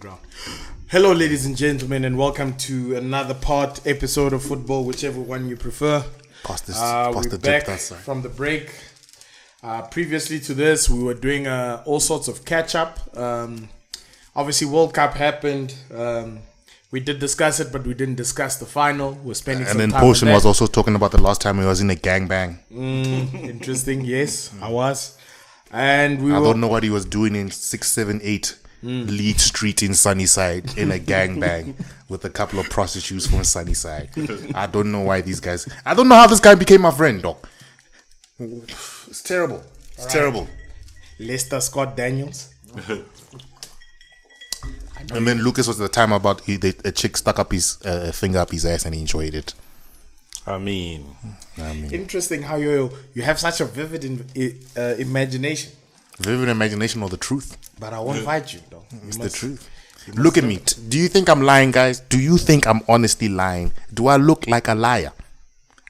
Ground. Hello, ladies and gentlemen, and welcome to another episode of football, whichever one you prefer. We're back from the break. Previously to this, we were doing all sorts of catch up. Obviously, World Cup happened. We did discuss it, but we didn't discuss the final. We're spending some time on that. And then Potion was also talking about the last time he was in a gangbang. Interesting, yes, I was. And I don't know what he was doing in 6, 7, 8. Lead Street in Sunnyside in a gangbang with a couple of prostitutes from Sunnyside. I don't know why these guys. I don't know how this guy became my friend, dog. It's terrible. It's terrible. Lester Scott Daniels. And then Lucas was at the time about a chick stuck up his finger up his ass and he enjoyed it. I mean, interesting how you have such a vivid imagination. Vivid imagination or the truth. But I won't fight you, though. It's the truth. Look at me. Do you think I'm lying, guys? Do you think I'm honestly lying? Do I look like a liar?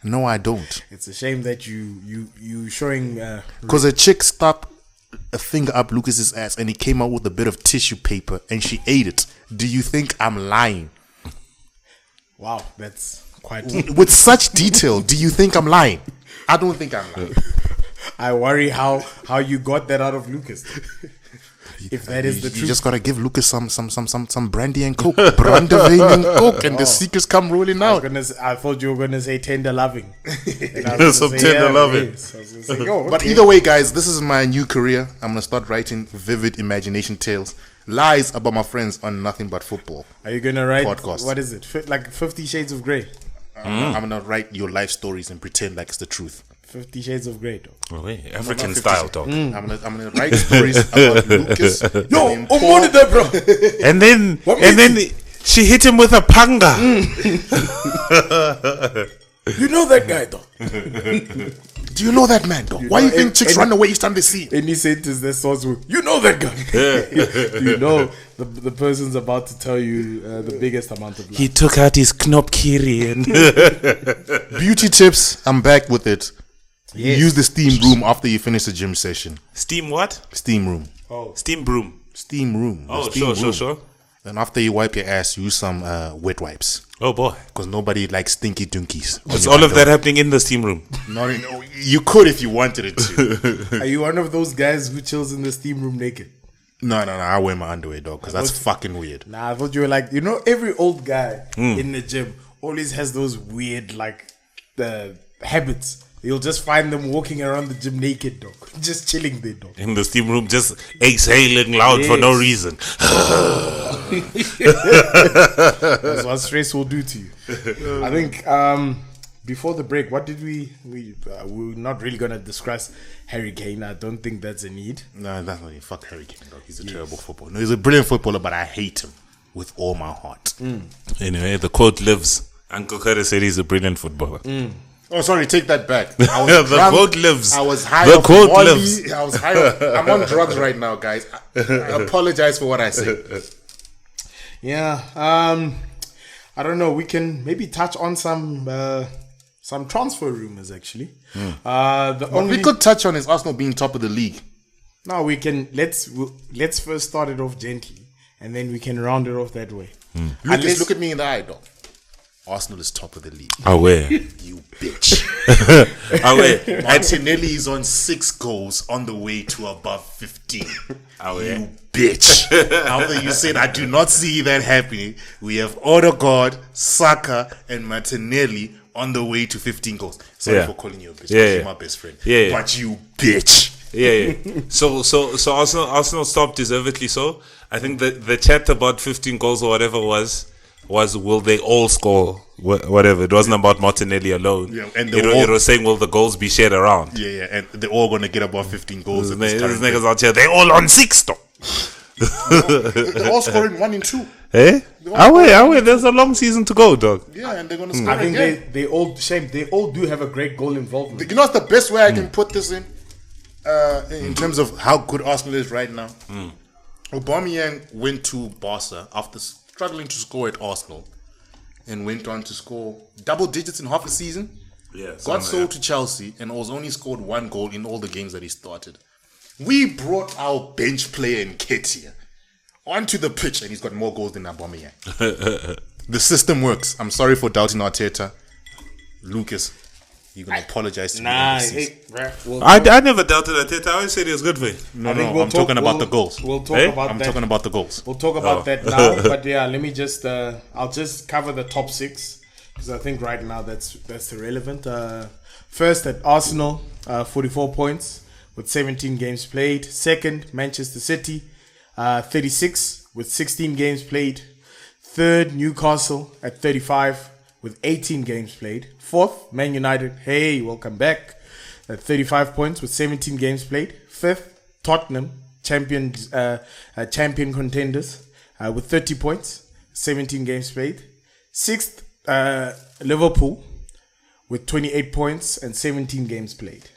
No, I don't. It's a shame that you showing... Because a chick stuck a finger up Lucas's ass and he came out with a bit of tissue paper and she ate it. Do you think I'm lying? Wow, that's quite... With such detail, do you think I'm lying? I don't think I'm lying. I worry how you got that out of Lucas. If that is the truth, you just gotta give Lucas some brandy and coke, Brandewijn and coke, and the secrets come rolling out. I thought you were gonna say tender loving. Some tender loving. But either way, guys, this is my new career. I'm gonna start writing vivid imagination tales, lies about my friends on Nothing But Football. Are you gonna write podcast? What is it? Like 50 Shades of Grey? I'm gonna write your life stories and pretend like it's the truth. 50 Shades of Grey, dog. Oh, wait. African style, dog. I'm gonna write stories about Lucas. Yo, what that, bro? And then she hit him with a panga. You know that guy, dog. Do you know that man, dog? Why do you think chicks run away each time they see him? Any sentence that starts with, you know that guy. You know the person's about to tell you the biggest amount of lies. He took out his knopkiri and... Beauty tips, I'm back with it. Yes. Use the steam room after you finish the gym session. Steam what? Steam room. Oh. Steam broom. Steam room. Oh, steam sure. And after you wipe your ass, use some wet wipes. Oh, boy. Because nobody likes stinky dunkies. Is all of that happening in the steam room? You could if you wanted it to. Are you one of those guys who chills in the steam room naked? No. I wear my underwear, dog, because that's fucking weird. Nah, I thought you were like, every old guy in the gym always has those weird, habits. You'll just find them walking around the gym naked, dog. Just chilling there, dog. In the steam room, just exhaling loud for no reason. That's what stress will do to you. I think before the break, what did we're not really going to discuss Harry Kane. I don't think that's a need. No, that's not. Fuck Harry Kane, dog. He's a terrible footballer. No, he's a brilliant footballer, but I hate him with all my heart. Anyway, the quote lives. Uncle Curtis said he's a brilliant footballer. Oh, sorry, take that back. I was the quote lives. I was high. The off quote Molly. lives. I was high. I'm on drugs right now, guys. I apologize for what I said. Yeah. I don't know. We can maybe touch on some transfer rumors, actually. We could touch on is Arsenal being top of the league. No, we can. Let's first start it off gently, and then we can round it off that way. Lucas, look at me in the eye, dog. Arsenal is top of the league. Aware. You bitch. Aware. Martinelli is on 6 goals on the way to above 15. Aware. You bitch. After you said, I do not see that happening, we have Odegaard, Saka, and Martinelli on the way to 15 goals. Sorry for calling you a bitch. You're my best friend. But you bitch. So Arsenal stopped deservedly so. I think the chat about 15 goals or whatever was will they all score whatever. It wasn't about Martinelli alone. Yeah, and it was saying will the goals be shared around. Yeah, and they're all going to get above 15 goals. These niggas out here, they're all on 6 though. They're all scoring 1 and 2. Eh? Away. There's a long season to go, dog. Yeah, and they're going to score I think again. they all do have a great goal involvement. You know what's the best way I can put this in terms of how good Arsenal is right now? Aubameyang went to Barca after struggling to score at Arsenal and went on to score double digits in half a season. Got sold to Chelsea and was only scored 1 goal in all the games that he started. We brought our bench player Nketiah onto the pitch, and he's got more goals than Aubameyang. The system works. I'm sorry for doubting Arteta. Lucas, you're going to apologize to me. I never doubted Arteta. I always said he was good for you. No, I'm talking about the goals. We'll talk about I'm that. talking about the goals. We'll talk about that now. But yeah, let me just, I'll just cover the top 6. Because I think right now that's irrelevant. First at Arsenal, 44 points with 17 games played. Second, Manchester City, 36 with 16 games played. Third, Newcastle at 35 with 18 games played. Fourth, Man United, hey, welcome back, at 35 points with 17 games played. Fifth, Tottenham, champion contenders, with 30 points, 17 games played. Sixth, Liverpool with 28 points and 17 games played.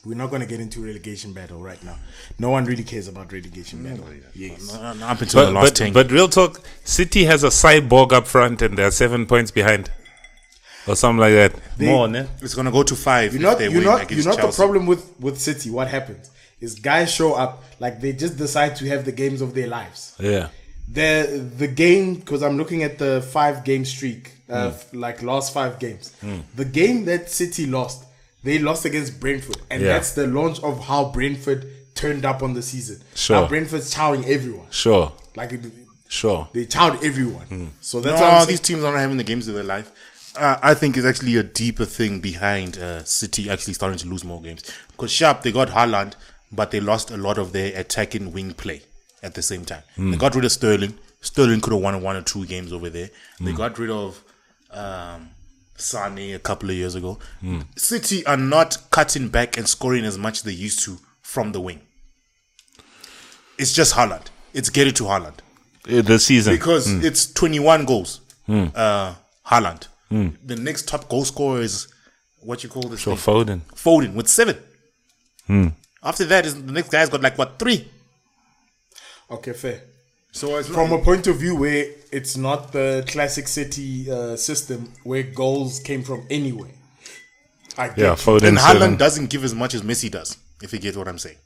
We're not going to get into relegation battle right now. No one really cares about relegation battle. Yes. Up until the last 10. But real talk, City has a cyborg up front and they're 7 points behind. Or something like that. It's going to go to 5. You know the problem with City, what happens is guys show up, like they just decide to have the games of their lives. Yeah. The game, because I'm looking at the 5-game streak, like last 5 games. The game that City lost, they lost against Brentford. And that's the launch of how Brentford turned up on the season. Sure. Now Brentford's chowing everyone. Sure. Sure. They chowed everyone. So that's why these teams are not having the games of their life. I think it's actually a deeper thing behind City actually starting to lose more games. Because sharp, they got Haaland, but they lost a lot of their attacking wing play at the same time. They got rid of Sterling. Sterling could have won 1 or 2 games over there. They got rid of Sane a couple of years ago. City are not cutting back and scoring as much as they used to from the wing. It's just Haaland. It's get it to Haaland. The season. Because it's 21 goals. Haaland. The next top goal scorer is what you call this thing? Foden with 7. After that, the next guy's got 3. Okay, fair. So it's from a point of view where it's not the classic City system where goals came from anywhere. Foden. And Haaland doesn't give as much as Messi does, if you get what I'm saying.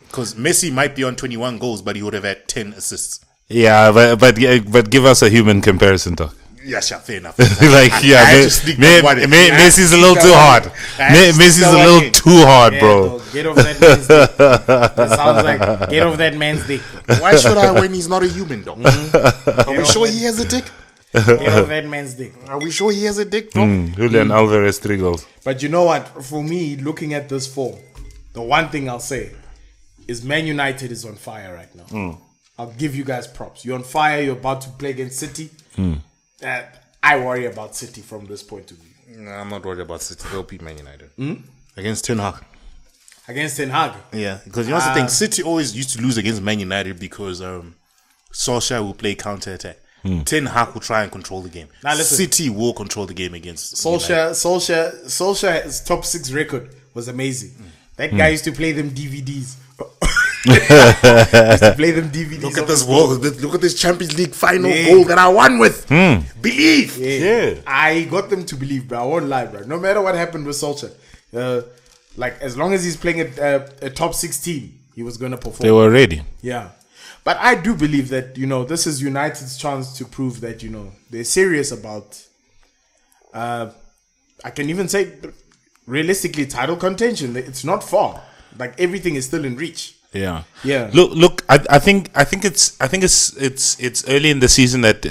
Because Messi might be on 21 goals, but he would have had 10 assists. Yeah, but give us a human comparison, talk. Yeah, sure, fair enough. Messi's a little too hard. Messi's a little too hard, bro. Get off that man's dick. It sounds like get off that man's dick. Why should I when he's not a human, though? Are we sure he has a dick? Get off that man's dick. Are we sure he has a dick, bro? Julian Alvarez 3 goals. But you know what? For me, looking at this form, the one thing I'll say is Man United is on fire right now. I'll give you guys props. You're on fire. You're about to play against City. I worry about City from this point of view. No, I'm not worried about City. They'll beat Man United. Against Ten Hag. Against Ten Hag? Yeah, because you know the thing, City always used to lose against Man United because Solskjaer will play counter-attack. Ten Hag will try and control the game. Now listen, City will control the game against Solskjaer's top 6 record was amazing. That guy used to play them DVDs. Look at this look at this Champions League final goal that I won with. Believe. I got them to believe, bro. I won't lie, bro. No matter what happened with Solskjaer, as long as he's playing a top 6 team, he was gonna perform. They were ready. Yeah. But I do believe that, this is United's chance to prove that, they're serious about I can even say realistically title contention. It's not far. Everything is still in reach. Yeah. Look. I think it's early in the season that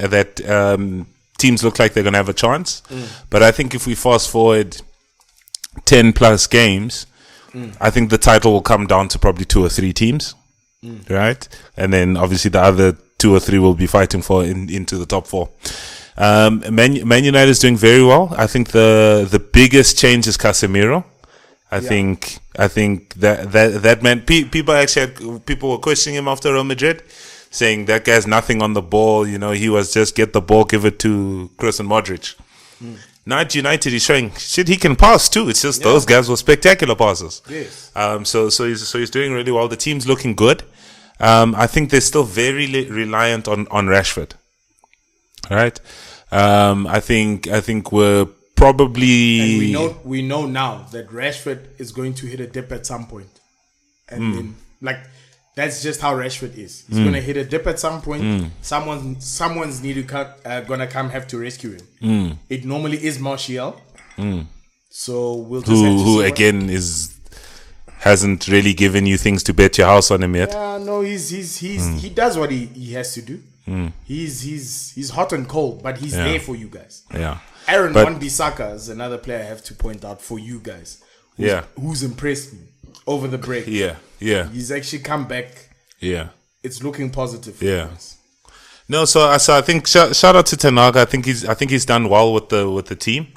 teams look like they're gonna have a chance. But I think if we fast forward 10 plus games, I think the title will come down to probably 2 or 3 teams, right? And then obviously the other 2 or 3 will be fighting for into the top 4. Man United is doing very well. I think the biggest change is Casemiro. I think that man. People were questioning him after Real Madrid, saying that guy's nothing on the ball. He was just get the ball, give it to Kroos and Modric. Now at United, he's showing shit. He can pass too. It's just those guys were spectacular passes. Yes. So he's doing really well. The team's looking good. I think they're still very reliant on Rashford. All right. I think we're probably, and we know now that Rashford is going to hit a dip at some point, and then That's just how Rashford is. He's gonna hit a dip at some point. Someone's gonna come have to rescue him. It normally is Martial. So we'll just have to who see again hasn't really given you things to bet your house on him yet. Yeah, no, he does what he has to do. He's hot and cold, but he's there for you guys. Yeah. Aaron Wan-Bissaka is another player I have to point out for you guys. Who's impressed me over the break. Yeah. He's actually come back. Yeah. It's looking positive for you guys. No, so I think shout out to Tenaga. I think he's done well with the team.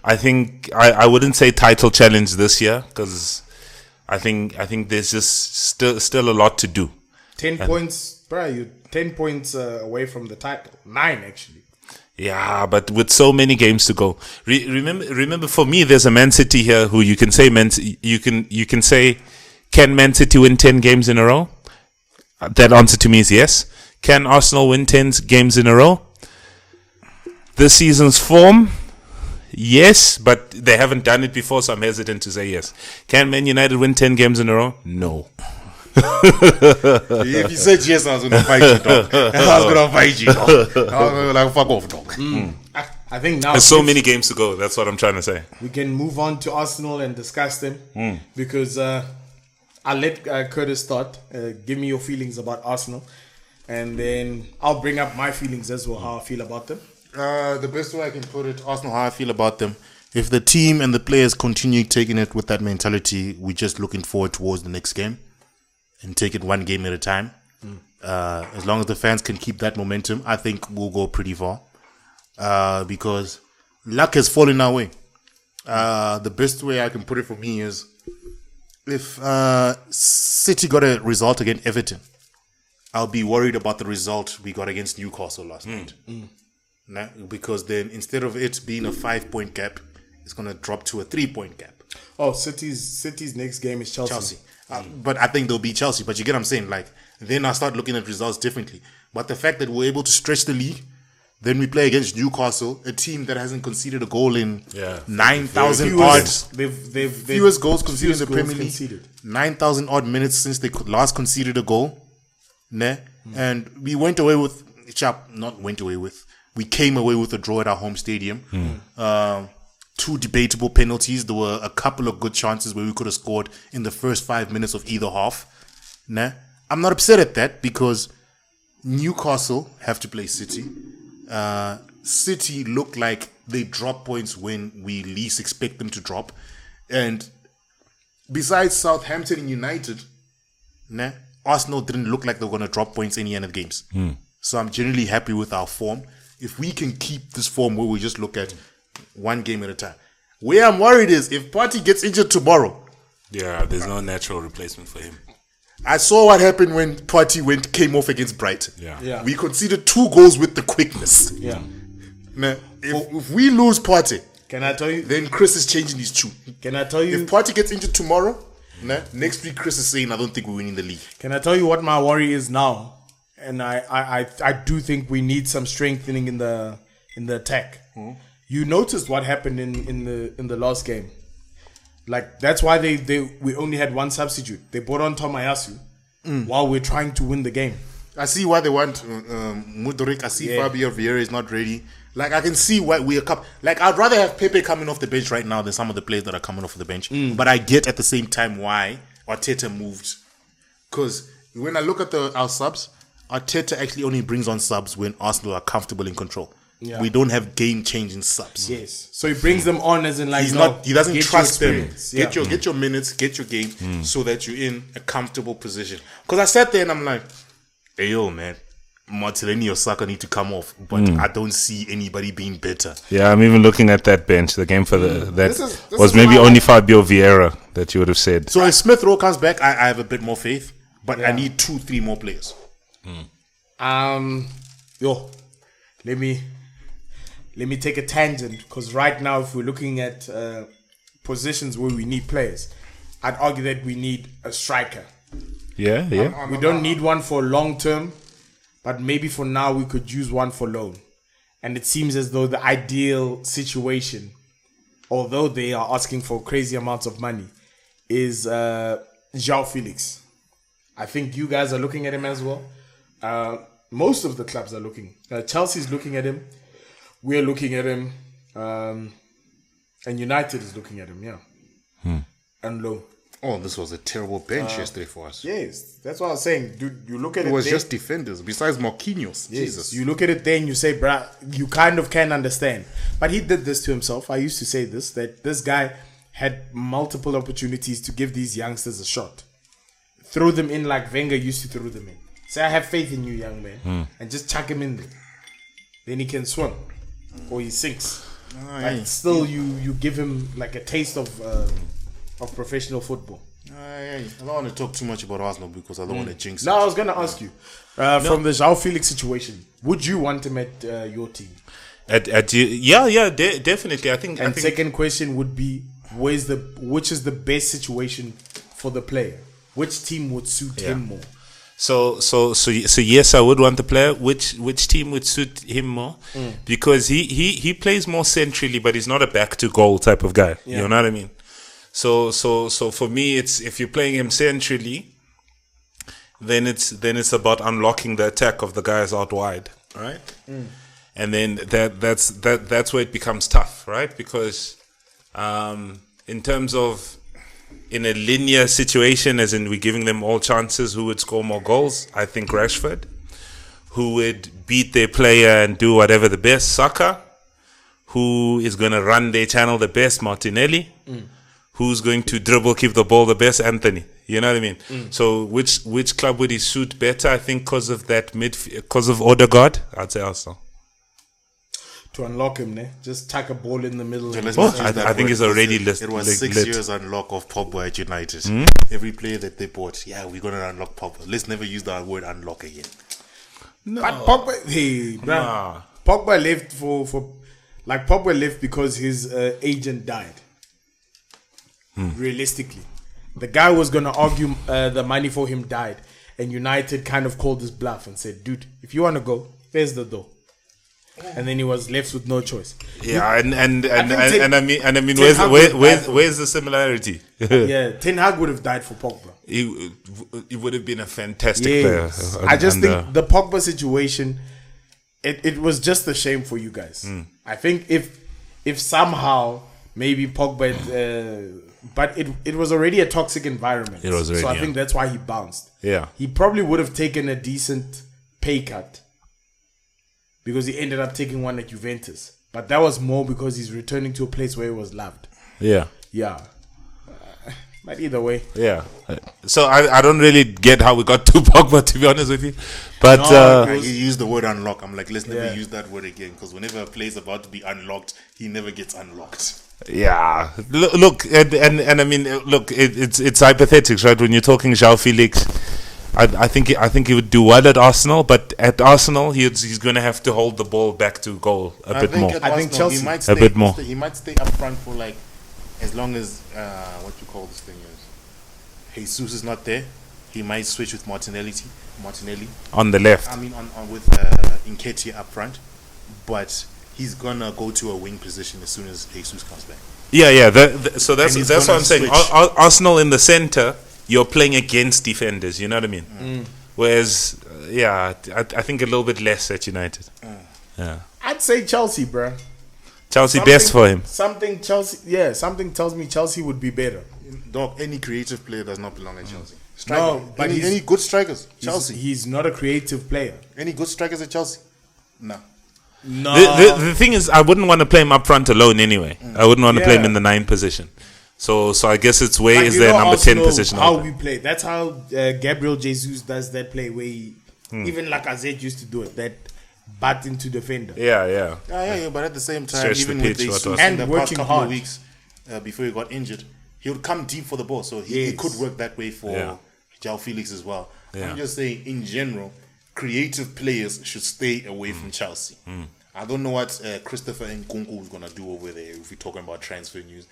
I think I wouldn't say title challenge this year because I think there's just still a lot to do. 10 points, bro. You're 10 points away from the title. 9 actually. Yeah, but with so many games to go. Remember, for me, there's a Man City here who you can say you can say, can Man City win 10 games in a row? That answer to me is yes. Can Arsenal win 10 games in a row? This season's form, yes, but they haven't done it before, so I'm hesitant to say yes. Can Man United win 10 games in a row? No. If you said yes, I was going to fight you, dog. I was going to fight you, dog. I was going to like, fuck off, dog. I think now there's so many games to go. That's what I'm trying to say. We can move on to Arsenal and discuss them because I'll let Curtis start. Give me your feelings about Arsenal, and then I'll bring up my feelings as well, how I feel about them. The best way I can put it, Arsenal, how I feel about them. If the team and the players continue taking it with that mentality, we're just looking forward towards the next game and take it one game at a time. As long as the fans can keep that momentum, I think we'll go pretty far. Because luck has fallen our way. The best way I can put it for me is if City got a result against Everton, I'll be worried about the result we got against Newcastle last night. Nah, because then instead of it being a 5-point gap, it's going to drop to a 3-point gap. Oh, City's next game is Chelsea. But I think they'll beat Chelsea. But you get what I'm saying? Like, then I start looking at results differently. But the fact that we're able to stretch the league, then we play against Newcastle, a team that hasn't conceded a goal in 9,000 odd. They've fewest goals conceded in the Premier League. 9,000 odd minutes since they last conceded a goal. And we went away with, we came away with a draw at our home stadium. 2 debatable penalties. There were a couple of good chances where we could have scored in the first 5 minutes of either half. I'm not upset at that because Newcastle have to play City. City look like they drop points when we least expect them to drop. And besides Southampton and United, Arsenal didn't look like they were going to drop points any end of games. So I'm generally happy with our form. If we can keep this form where we just look at one game at a time. Where I'm worried is if Partey gets injured tomorrow. Yeah, there's no natural replacement for him. I saw what happened when Partey came off against Brighton. Yeah. We conceded 2 goals with the quickness. Yeah. Now, if we lose Partey, can I tell you? Then Chris is changing his tune. Can I tell you? If Partey gets injured tomorrow, next week Chris is saying, I don't think we're winning the league. Can I tell you what my worry is now? And I do think we need some strengthening in the attack. You noticed what happened in the last game. Like that's why we only had one substitute. They brought on Tomayasu while we're trying to win the game. I see why they want Mudryk. I see Fabio Vieira is not ready. Like I can see why we are like I'd rather have Pepe coming off the bench right now than some of the players that are coming off the bench. But I get at the same time why Arteta moved. Because when I look at our subs, Arteta actually only brings on subs when Arsenal are comfortable in control. Yeah. We don't have game-changing subs. Yes, so he brings them on as in like he doesn't trust them. Yeah. Get your minutes, get your game, so that you're in a comfortable position. Because I sat there and I'm like, hey yo man, Martinelli or Saka need to come off, but I don't see anybody being better. Yeah, I'm even looking at that bench. The game for that was maybe only Fabio Vieira that you would have said. So if Smith Rowe comes back, I have a bit more faith, but I need 2-3 more players. Let me take a tangent because right now, if we're looking at positions where we need players, I'd argue that we need a striker. Yeah. We don't need one for long term, but maybe for now we could use one for loan. And it seems as though the ideal situation, although they are asking for crazy amounts of money, is João Felix. I think you guys are looking at him as well. Most of the clubs are looking. Chelsea's looking at him. We're looking at him. And United is looking at him, yeah. And low. Oh, this was a terrible bench yesterday for us. Yes, that's what I was saying. Dude, you look at it. It was just defenders, besides Marquinhos. Yes. Jesus. You look at it there and you say, bruh, you kind of can understand. But he did this to himself. I used to say this, that this guy had multiple opportunities to give these youngsters a shot. Throw them in like Wenger used to throw them in. Say, I have faith in you, young man. And just chuck him in there. Then he can swim. Or he sinks. But still, you give him like a taste of professional football. I don't want to talk too much about Arsenal because I don't want to jinx it. No, I was going to ask you. From the João Felix situation, would you want him at your team? Definitely. I think. Second question would be, which is the best situation for the player? Which team would suit him more? So yes, I would want the player. Which team would suit him more? Because he plays more centrally, but he's not a back to goal type of guy. Yeah. You know what I mean? So for me, it's if you're playing him centrally, then it's about unlocking the attack of the guys out wide, right? And then that's where it becomes tough, right? Because in terms of in a linear situation, as in we're giving them all chances, who would score more goals? I think Rashford. Who would beat their player and do whatever the best? Saka. Who is going to run their channel the best? Martinelli. Who's going to dribble, keep the ball the best? Anthony. You know what I mean? So which club would he suit better? I think because of that because of Odegaard, I'd say Arsenal. To unlock him, just tuck a ball in the middle. I think he's already listed. It was 6 years unlock of Pogba at United. Every player that they bought, we're going to unlock Pogba. Let's never use the word unlock again. No. But Pogba, Pogba left Pogba left because his agent died. Realistically, the guy was going to argue the money for him died, and United kind of called his bluff and said, "Dude, if you want to go, there's the door." And then he was left with no choice. Yeah, and I mean, where's the similarity? Ten Hag would have died for Pogba. He would have been a fantastic player. I just think the Pogba situation, it was just a shame for you guys. I think if somehow maybe Pogba, but it was already a toxic environment. It was already, so I think that's why he bounced. Yeah, he probably would have taken a decent pay cut. Because he ended up taking one at Juventus. But that was more because he's returning to a place where he was loved. Yeah. But either way. Yeah. So I don't really get how we got to Pogba, to be honest with you. But he used the word unlock. I'm like, let's never use that word again. Because whenever a player's about to be unlocked, he never gets unlocked. Yeah. Look, and I mean, look, it's hypothetics, right? When you're talking João Felix, I think he would do well at Arsenal, but at Arsenal he's going to have to hold the ball back to goal a bit more. I think Chelsea a bit more. He might stay up front for like as long as what you call this thing is Jesus is not there. He might switch with Martinelli on the left. I mean on with Nketiah up front, but he's gonna go to a wing position as soon as Jesus comes back. Yeah. So that's what I'm saying. Arsenal in the center. You're playing against defenders, you know what I mean? Whereas, I think a little bit less at United. Yeah, I'd say Chelsea, bro. Chelsea best for him. Something tells me Chelsea would be better. Dog, any creative player does not belong at Chelsea. No, but any good strikers, Chelsea. He's not a creative player. Any good strikers at Chelsea? No. The thing is, I wouldn't want to play him up front alone anyway. I wouldn't want to play him in the 9 position. So I guess it's where is their number 10 position. How we play. That's how Gabriel Jesus does that play where he, even Lacazette used to do it. That butt into defender. Yeah. But at the same time, Stretch even the with pitch, Jesus in the past couple of weeks before he got injured, he would come deep for the ball. So he could work that way for João Felix as well. I'm just saying, in general, creative players should stay away from Chelsea. I don't know what Christopher Nkunku is going to do over there if we're talking about transfer news.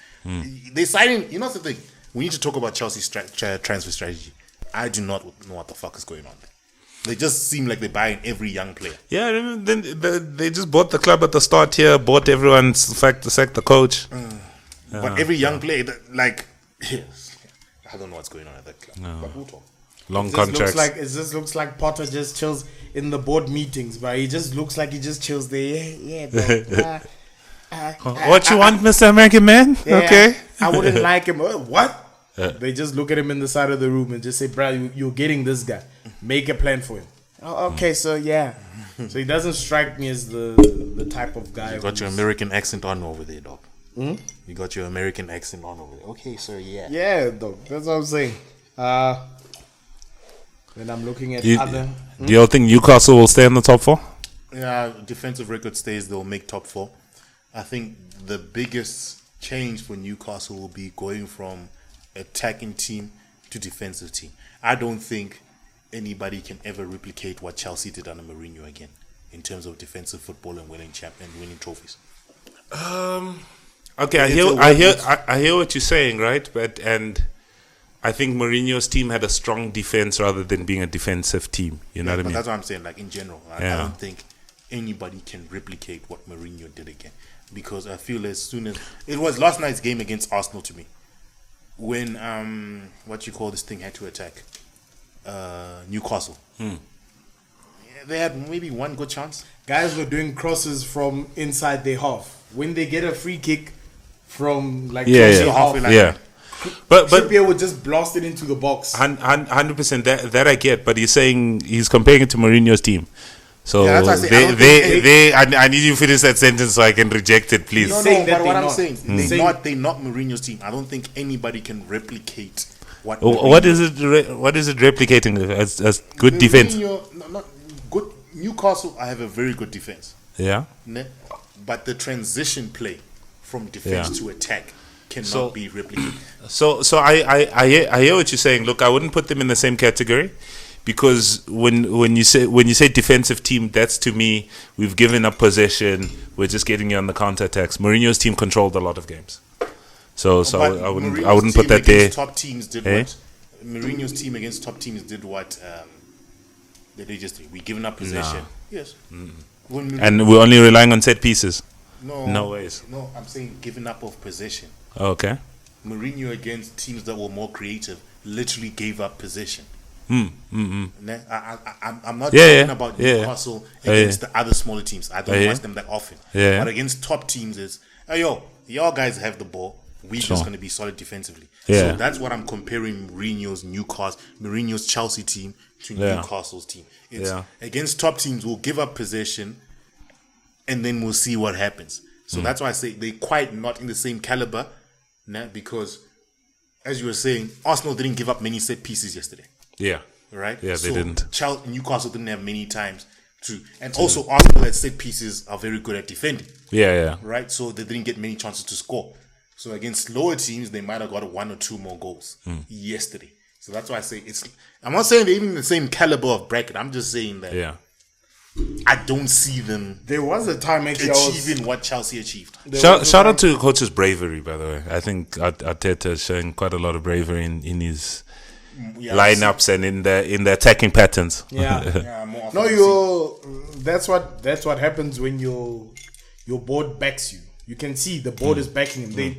They signing, you know the thing? We need to talk about Chelsea's transfer strategy. I do not know what the fuck is going on there. They just seem like they're buying every young player. Yeah, then they just bought the club at the start here, bought everyone, sacked the coach. But every young player, I don't know what's going on at that club. No. But we'll talk. long contracts. It just looks like Potter just chills in the board meetings, but he just looks like he just chills there. Yeah. What you want, Mr. American Man? Yeah, Okay. I wouldn't like him. What? They just look at him in the side of the room and just say, "Bro, you're getting this guy. Make a plan for him." Oh, okay, so yeah. So he doesn't strike me as the type of guy. You got your American accent on over there, dog. You got your American accent on over there. Okay, so yeah. Yeah, dog. That's what I'm saying. When I'm looking at other... Do you all think Newcastle will stay in the top 4? Yeah, defensive record stays, they'll make top 4. I think the biggest change for Newcastle will be going from attacking team to defensive team. I don't think anybody can ever replicate what Chelsea did under Mourinho again in terms of defensive football and winning winning trophies. Okay, I hear what you're saying, right? And I think Mourinho's team had a strong defense rather than being a defensive team. You know what I mean? That's what I'm saying. Like in general, I don't think anybody can replicate what Mourinho did again, because I feel as soon as it was last night's game against Arsenal to me, when what you call this thing had to attack Newcastle. They had maybe one good chance. Guys were doing crosses from inside their half. When they get a free kick from like halfway line, but Trippier would just blast it into the box. 100%. That I get, but he's saying he's comparing it to Mourinho's team. So I need you to finish that sentence so I can reject it, please. No, but what I'm saying, they're not Mourinho's team. I don't think anybody can replicate what. What is it replicating as good defense? Good Newcastle. I have a very good defense. Yeah. But the transition play from defense to attack cannot be replicated. So I hear what you're saying. Look, I wouldn't put them in the same category, because when you say defensive team, that's to me, we've given up possession, we're just getting you on the counter attacks. Mourinho's team controlled a lot of games, so I wouldn't put that there. Top teams did what Mourinho's team against top teams did what they just did. We given up possession. Yes. And we're only relying on set pieces. No ways. No, I'm saying giving up of possession. Okay. Mourinho against teams that were more creative literally gave up possession. I'm not talking about Newcastle against the other smaller teams. I don't watch them that often. But against top teams, is y'all guys have the ball. We're just going to be solid defensively. So that's what I'm comparing Mourinho's Chelsea team to Newcastle's team. It's against top teams, we'll give up possession, and then we'll see what happens. So that's why I say they're quite not in the same caliber, because, as you were saying, Arsenal didn't give up many set pieces yesterday. Yeah. Right? Yeah, they didn't. Newcastle didn't have many times to. And also, Arsenal at set pieces are very good at defending. Yeah. Right? So they didn't get many chances to score. So against lower teams, they might have got 1 or 2 more goals yesterday. So that's why I say I'm not saying they're even in the same caliber of bracket. I'm just saying that I don't see them. There was a time achieving what Chelsea achieved. Shout out to coach's bravery, by the way. I think Arteta is showing quite a lot of bravery in his lineups and in the attacking patterns. That's what happens when your board backs you. You can see the board is backing him.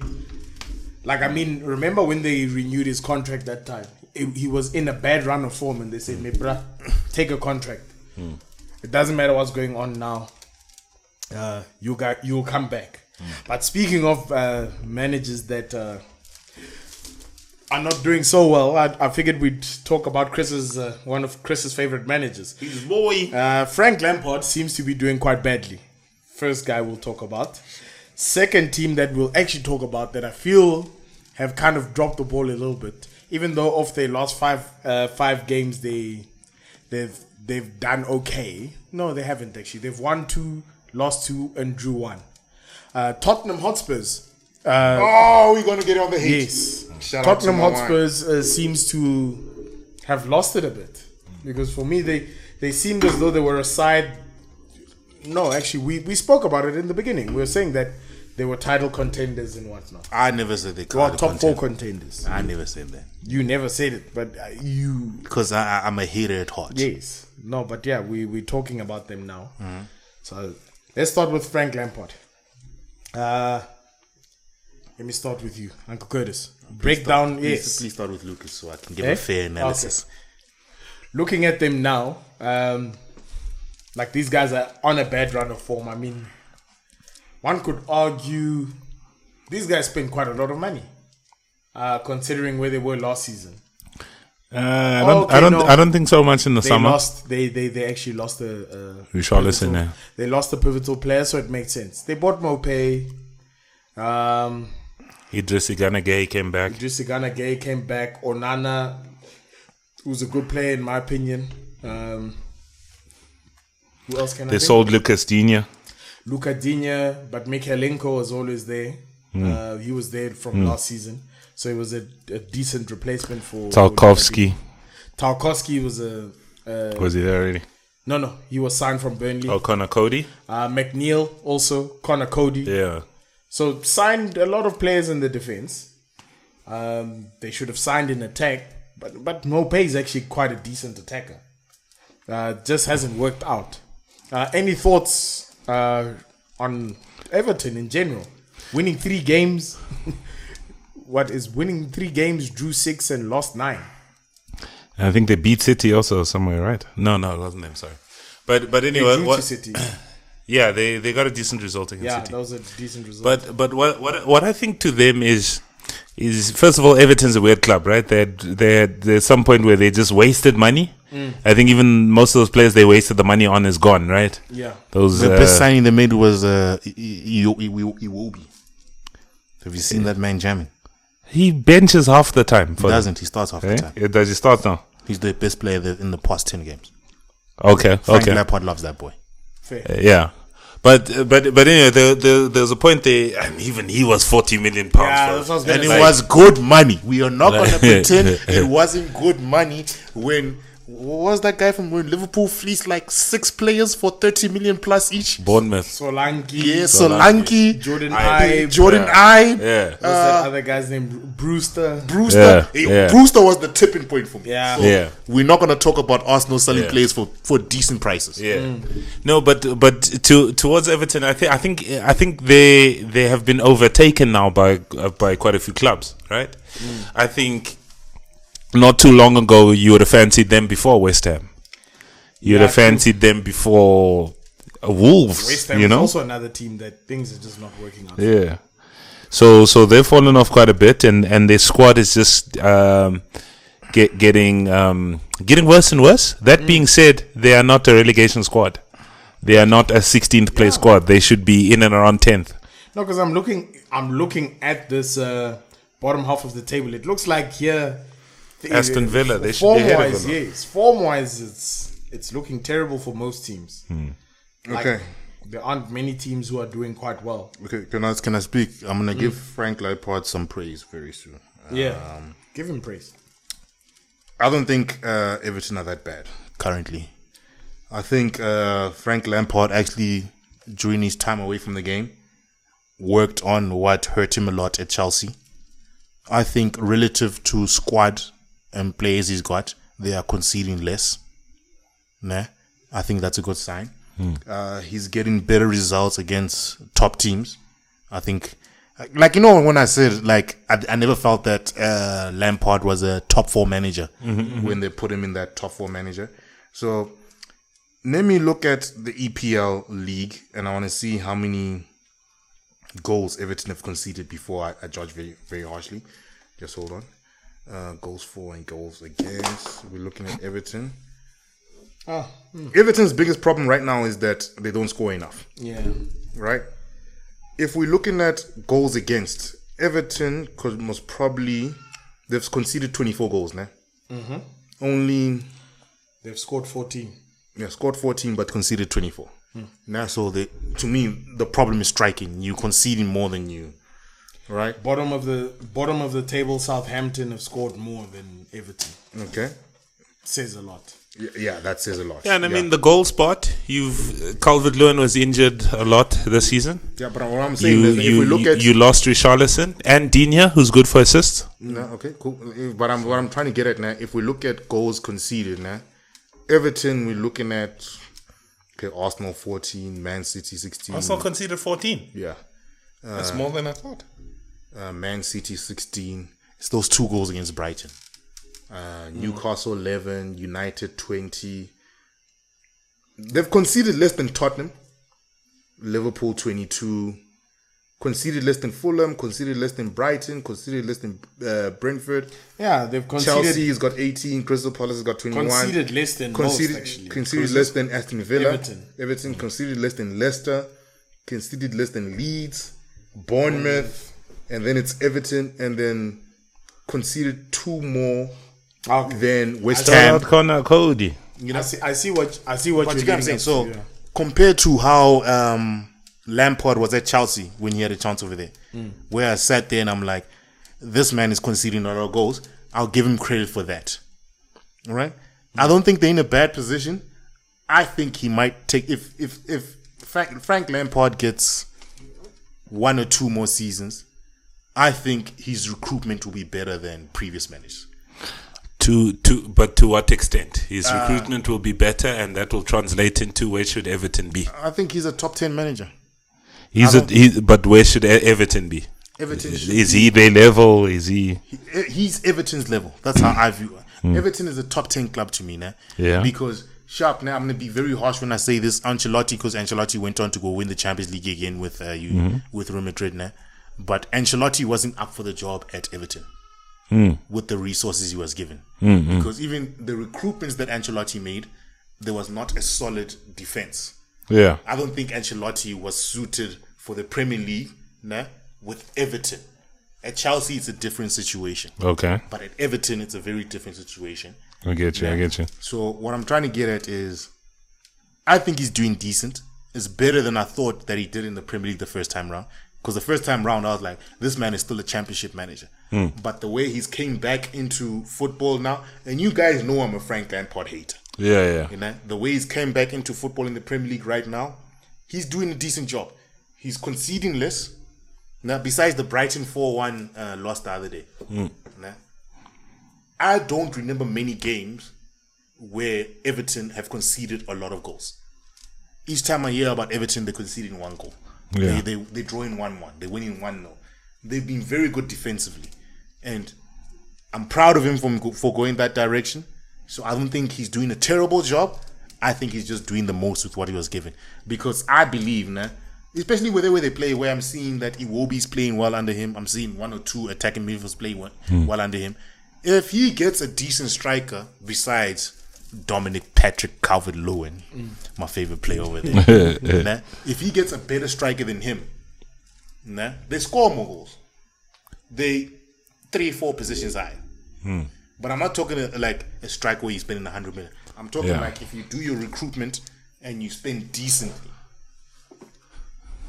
Remember when they renewed his contract that time? He was in a bad run of form, and they said, "Me bruh, take a contract. It doesn't matter what's going on now. You'll come back." But speaking of managers that are not doing so well, I figured we'd talk about one of Chris's favorite managers. His boy. Frank Lampard seems to be doing quite badly. First guy we'll talk about. Second team that we'll actually talk about that I feel have kind of dropped the ball a little bit. Even though of their last five games they've done okay. No, they haven't actually. They've won 2, lost 2, and drew 1. Tottenham Hotspurs. We're going to get on the hate. Yes. Tottenham Hotspurs seems to have lost it a bit. Because for me, they seemed as though they were a side. No, actually, we spoke about it in the beginning. We were saying that they were title contenders and whatnot. I never said they were top 4 contenders. I never said that. You never said it, but you... Because I'm a hater at heart. Yes. No, but yeah, we're talking about them now. So let's start with Frank Lampard. Let me start with you, Uncle Curtis. Break down... Please start with Lucas so I can give a fair analysis. looking at them now, like these guys are on a bad run of form. I mean, one could argue these guys spend quite a lot of money, considering where they were last season. I don't think so much in the summer. They actually lost the Richarlison, yeah. They lost the pivotal player, so it makes sense. They bought Mopé. Idris Igana Gueye came back. Onana, who's a good player in my opinion. Who else can I They think? sold Lucas Digne. But Mikhalenko was always there. He was there from last season. So he was a decent replacement for Tarkowski. Tarkowski was a... Was he there already? No. He was signed from Burnley. Oh, Connor Cody? McNeil also. Connor Cody. Yeah. So signed a lot of players in the defense. They should have signed in attack. But Mopé is actually quite a decent attacker. Just hasn't worked out. Any thoughts on Everton in general? Winning 3 games... What is winning 3 games, drew 6 and lost 9. I think they beat City also somewhere, right? No, it wasn't them. Sorry, but anyway, They drew to City. Yeah, they got a decent result against City. Yeah, that was a decent result. But what I think to them is first of all, Everton's a weird club, right? There's some point where they just wasted money. I think even most of those players they wasted the money on is gone, right? Yeah. The best signing they made was Iwobi. Have you seen that man jamming? He benches half the time. He doesn't. He starts half the time. Does he start now? He's the best player in the past 10 games. Okay. Frank Lampard loves that boy. Fair. Yeah. But anyway, there's a point there, and even he was 40 million pounds. Yeah, that's what I was gonna And say. it was good money. We are not going to pretend it wasn't good money when... What was that guy from Liverpool fleeced like 6 players for 30 million plus each? Bournemouth. Solanke. Yeah, Solanke. Jordan Ibe. Yeah. What's that other guy's name? Brewster. Yeah. Brewster was the tipping point for me. Yeah. Yeah. We're not going to talk about Arsenal selling players for decent prices. Yeah. No, but towards Everton, I think they have been overtaken now by quite a few clubs, right? I think not too long ago you would have fancied them before West Ham. You'd have fancied them before Wolves. West Ham is also another team that things are just not working out. Yeah. So they've fallen off quite a bit, and their squad is just getting worse and worse. That being said, they are not a relegation squad. They are not a 16th place squad. They should be in and around 10th. No, because I'm looking at this bottom half of the table. It looks like here Aston Villa, they should be ahead of them. Yes, form-wise, it's looking terrible for most teams. Okay. There aren't many teams who are doing quite well. Okay, can I speak? I'm going to give Frank Lampard some praise very soon. Give him praise. I don't think Everton are that bad currently. I think Frank Lampard actually, during his time away from the game, worked on what hurt him a lot at Chelsea. I think relative to squad and players he's got, they are conceding less. Nah, I think that's a good sign. He's getting better results against top teams. I think, like, you know, when I said, like, I never felt that Lampard was a top 4 manager when they put him in that top 4 manager. So let me look at the EPL league, and I want to see how many goals Everton have conceded before I judge very, very harshly. Just hold on. Goals for and goals against. We're looking at Everton. Everton's biggest problem right now is that they don't score enough. Yeah. Right? If we're looking at goals against, Everton most probably, they've conceded 24 goals now. Only... They've scored 14. Yeah, scored 14 but conceded 24. Now, so to me, the problem is striking. You conceding more than you, right? Bottom of the table, Southampton have scored more than Everton. Okay, says a lot. Yeah, that says a lot. Yeah, and I mean the goal spot. Calvert-Lewin was injured a lot this season. Yeah, but what I'm saying is, if we look at you lost Richarlison and Digne, who's good for assists. No, okay, cool. But what I'm trying to get at now, if we look at goals conceded now, Everton, we're looking at. Okay, Arsenal 14, Man City 16. Arsenal conceded 14. Yeah. That's more than I thought. Man City 16. It's those 2 goals against Brighton. Newcastle 11, United 20. They've conceded less than Tottenham, Liverpool 22, conceded less than Fulham, conceded less than Brighton, conceded less than Brentford. Yeah, they've conceded. Chelsea's got 18, Crystal Palace has got 21. Conceded less than most, actually. Conceded less than Aston Villa. Everton conceded less than Leicester, conceded less than Leeds, Bournemouth, and then it's Everton, and then conceded 2 more than West Ham. Connor Cody. You know, I see what you're saying. So compared to how Lampard was at Chelsea when he had a chance over there, where I sat there and I'm like, this man is conceding a lot of goals. I'll give him credit for that. All right. I don't think they're in a bad position. I think he might take if Frank Lampard gets 1 or 2 more seasons. I think his recruitment will be better than previous managers. But to what extent? His recruitment will be better, and that will translate into where should Everton be? I think he's a top 10 manager. But where should Everton be? Everton is he their level? Is he? He's Everton's level. That's how I view it. Everton is a top 10 club to me now. Yeah. Because sharp now, I'm going to be very harsh when I say this. Ancelotti, because Ancelotti went on to go win the Champions League again with Real Madrid now. But Ancelotti wasn't up for the job at Everton. With the resources he was given. Because even the recruitments that Ancelotti made, there was not a solid defense. Yeah. I don't think Ancelotti was suited for the Premier League with Everton. At Chelsea, it's a different situation. Okay. But at Everton, it's a very different situation. I get you. So what I'm trying to get at is, I think he's doing decent. It's better than I thought that he did in the Premier League the first time round. Because the first time round, I was like, this man is still a championship manager. But the way he's came back into football now, and you guys know I'm a Frank Lampard hater. Yeah. You know, the way he's came back into football in the Premier League right now, he's doing a decent job. He's conceding less. Now, besides the Brighton 4-1 loss the other day. I don't remember many games where Everton have conceded a lot of goals. Each time I hear about Everton, they're conceding 1 goal. Yeah. They draw in 1-1. They're winning 1-0. They've been very good defensively. And I'm proud of him for going that direction. So I don't think he's doing a terrible job. I think he's just doing the most with what he was given. Because I believe, especially with the way they play, where I'm seeing that Iwobi's playing well under him. I'm seeing 1 or 2 attacking midfielders play well under him. If he gets a decent striker besides Dominic Patrick Calvert-Lewin, my favorite player over there. If he gets a better striker than him, they score more goals. They 3-4 positions higher. But I'm not talking like a striker where you spend 100 million. I'm talking like if you do your recruitment and you spend decently.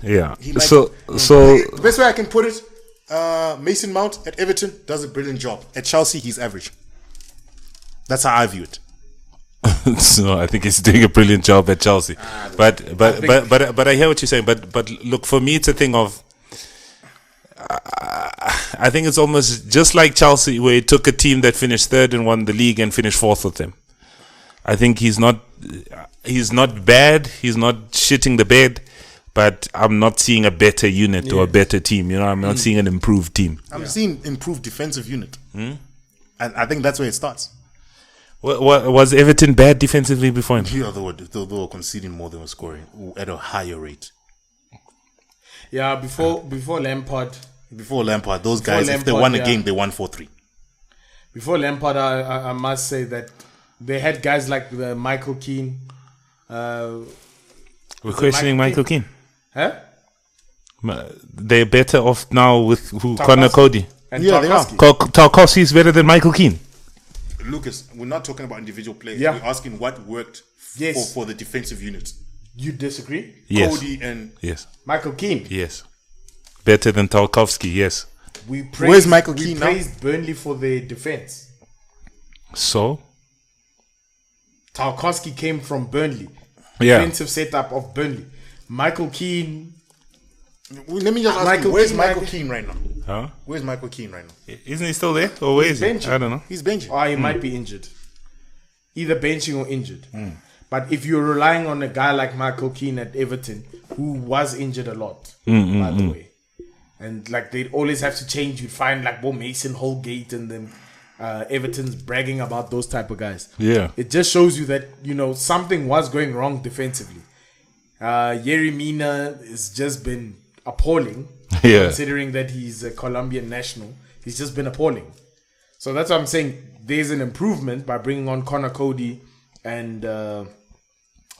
Yeah. So the best way I can put it, Mason Mount at Everton does a brilliant job. At Chelsea, he's average. That's how I view it. So I think he's doing a brilliant job at Chelsea, but I hear what you're saying. But look, for me, it's a thing of I think it's almost just like Chelsea, where he took a team that finished 3rd and won the league and finished 4th with them. I think he's not bad. He's not shitting the bed, but I'm not seeing a better unit or a better team. You know, I'm not seeing an improved team. I'm seeing improved defensive unit. And I think that's where it starts. Was Everton bad defensively before him? Yeah, they were conceding more than were scoring at a higher rate. Yeah, before Lampard. Before Lampard, those guys, if they won a game, they won 4-3. Before Lampard, I must say that they had guys like Michael Keane. We're questioning Michael Keane. Huh? They're better off now with Connor Cody. And they are. Tarkowski is better than Michael Keane. Lucas, we're not talking about individual players. We're asking what worked for the defensive unit. You disagree? Yes. Cody and Michael Keane. Yes. Better than Tarkowski, yes. Where's Michael Keane now? We praised Burnley for their defense. So? Tarkowski came from Burnley. Yeah. Defensive setup of Burnley. Michael Keane. Let me just ask you, where's Michael Keane right now? Huh? Where's Michael Keane right now? Isn't he still there? Or where is he? I don't know. He's benching. Or he might be injured. Either benching or injured. But if you're relying on a guy like Michael Keane at Everton, who was injured a lot, by the way, and like they'd always have to change, you'd find like Mason Holgate and them. Everton's bragging about those type of guys. Yeah. It just shows you that, something was going wrong defensively. Yerry Mina has just been appalling. Yeah. Considering that he's a Colombian national. He's just been appalling. So that's what I'm saying. There's an improvement by bringing on Connor Cody and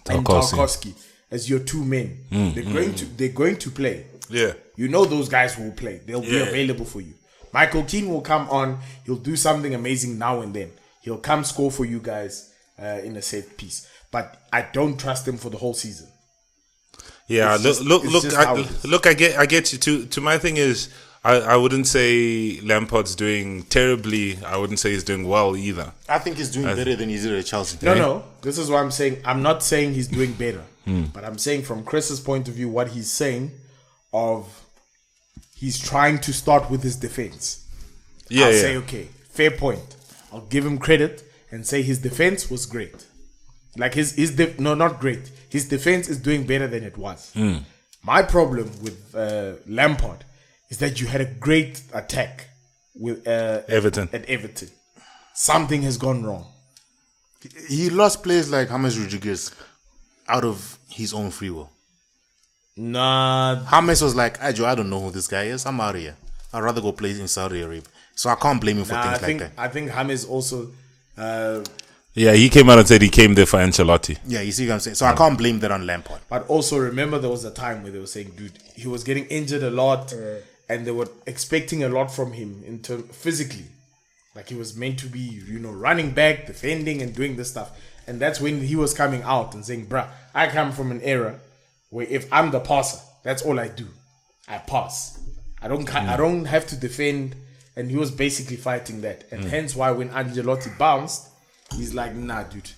Tarkowski as your two men. They're going to play. Yeah. Those guys will play. They'll be available for you. Michael Keane will come on. He'll do something amazing now and then. He'll come score for you guys in a set piece. But I don't trust him for the whole season. Yeah, look. I get you. To my thing is, I wouldn't say Lampard's doing terribly. I wouldn't say he's doing well either. I think he's doing better than he did at Chelsea. No. This is what I'm saying. I'm not saying he's doing better, but I'm saying from Chris's point of view, what he's saying he's trying to start with his defense. I'll say, okay, fair point. I'll give him credit and say his defense was great. Like not great. His defense is doing better than it was. My problem with Lampard is that you had a great attack with Everton. At Everton. Something has gone wrong. He lost players like James Rodriguez out of his own free will. Nah. James was like, I don't know who this guy is. I'm out of here. I'd rather go play in Saudi Arabia. So I can't blame him for things like that. I think James also... yeah, he came out and said he came there for Ancelotti. Yeah, you see what I'm saying? So I can't blame that on Lampard. But also remember there was a time where they were saying, dude, he was getting injured a lot and they were expecting a lot from him in physically. Like he was meant to be, running back, defending and doing this stuff. And that's when he was coming out and saying, bruh, I come from an era where if I'm the passer, that's all I do. I pass. I don't have to defend. And he was basically fighting that. And hence why when Ancelotti bounced, he's like, nah, dude.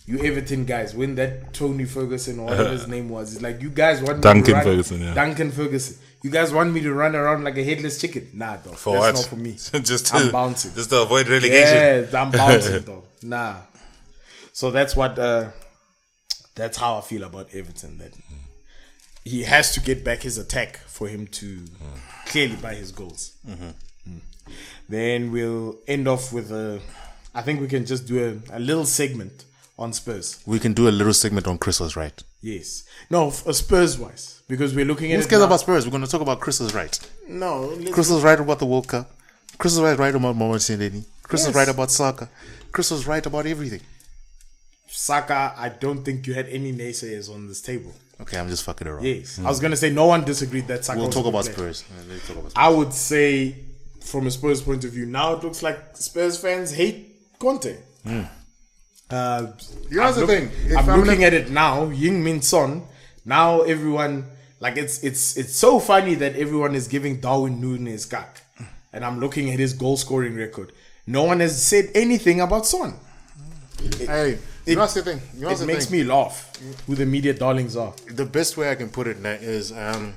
You Everton guys, when that Tony Ferguson or whatever his name was, it's like, you guys want me Duncan to run... Ferguson, yeah. Duncan Ferguson. You guys want me to run around like a headless chicken? Nah, dog. For that's what? not for me. I'm bouncing. Just to avoid relegation. Yeah, I'm bouncing, dog. Nah. So that's that's how I feel about Everton. That he has to get back his attack for him to clearly buy his goals. Then we'll end off with I think we can just do a little segment on Spurs. We can do a little segment on Chris was right. Yes. No, Spurs wise. Because we're looking at Who cares about Spurs? We're going to talk about Chris was right. No. Chris was right about the World Cup. Chris was right about Mohamed Salah. Chris was right about Saka. Chris was right about everything. Saka, I don't think you had any naysayers on this table. Okay, I'm just fucking around. Yes. I was going to say no one disagreed that Saka We'll was talk a about good player. Spurs. Let's talk about Spurs. I would say, from a Spurs point of view, now it looks like Spurs fans hate Conte. Here's the thing. I'm looking at it now. Heung-min Son. Now everyone, like it's so funny that everyone is giving Darwin Núñez cack, and I'm looking at his goal scoring record. No one has said anything about Son. Hey, you know the thing. It makes me laugh who the media darlings are. The best way I can put it now is a